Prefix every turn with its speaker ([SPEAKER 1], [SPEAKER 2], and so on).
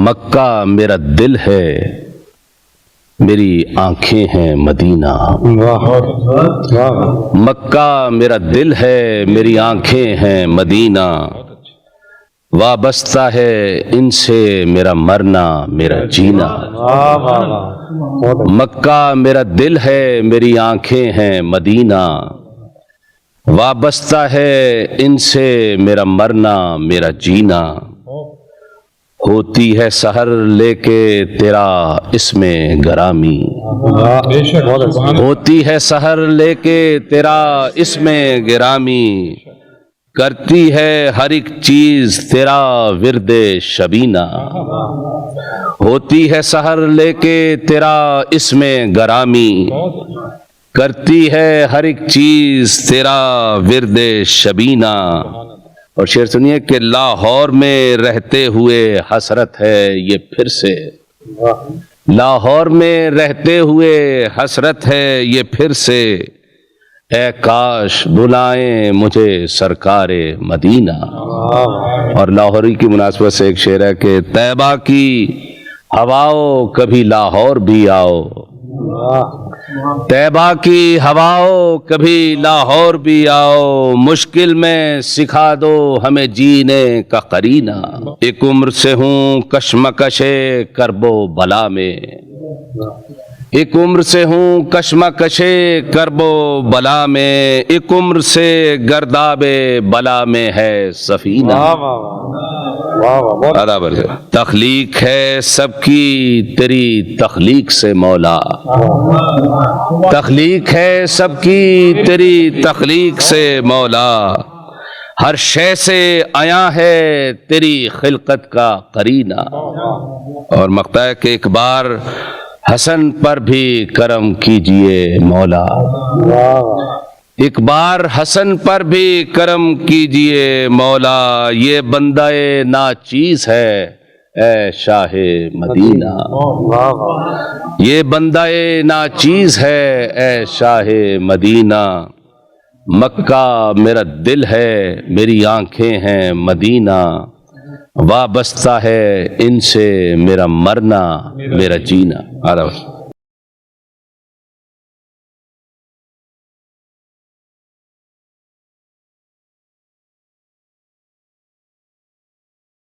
[SPEAKER 1] مکہ میرا دل ہے، میری آنکھیں ہیں مدینہ۔ مکہ میرا دل ہے، میری آنکھیں ہیں مدینہ، وابستہ ہے ان سے میرا مرنا میرا جینا۔ مکہ میرا دل ہے، میری آنکھیں ہیں مدینہ، وابستہ ہے ان سے میرا مرنا میرا جینا۔ ہوتی ہے سحر لے کے تیرا اس میں گرامی، ہوتی ہے سحر لے کے تیرا اس میں گرامی، کرتی ہے ہر ایک چیز تیرا ورد شبینہ۔ ہوتی ہے سحر لے کے تیرا اس میں گرامی، کرتی ہے ہر ایک چیز تیرا ورد شبینہ۔ اور شعر سنیے کہ لاہور میں رہتے ہوئے حسرت ہے یہ پھر سے، لاہور میں رہتے ہوئے حسرت ہے یہ پھر سے، اے کاش بلائیں مجھے سرکار مدینہ۔ اور لاہوری کی مناسبت سے ایک شعر ہے کہ طیبہ کی ہواؤ کبھی لاہور بھی آؤ، طیبہ کی ہواؤ کبھی لاہور بھی آؤ، مشکل میں سکھا دو ہمیں جینے کا قرینہ۔ ایک عمر سے ہوں کشمکش کرب و بلا میں، ایک عمر سے ہوں کشمکش کرب و بلا میں، ایک عمر سے گرداب بلا میں ہے سفینہ۔ تخلیق ہے سب کی تیری تخلیق سے مولا، تخلیق ہے سب کی تیری تخلیق سے مولا، ہر شے سے عیاں ہے تیری خلقت کا قرینہ۔ اور مقطع ہے کہ ایک بار حسن پر بھی کرم کیجئے مولا، ایک بار حسن پر بھی کرم کیجئے مولا، یہ بندہ ناچیز ہے اے شاہ مدینہ، یہ بندہ ناچیز ہے اے شاہ مدینہ۔ مکہ میرا دل ہے، میری آنکھیں ہیں مدینہ، وابستہ ہے ان سے میرا مرنا میرا جینا۔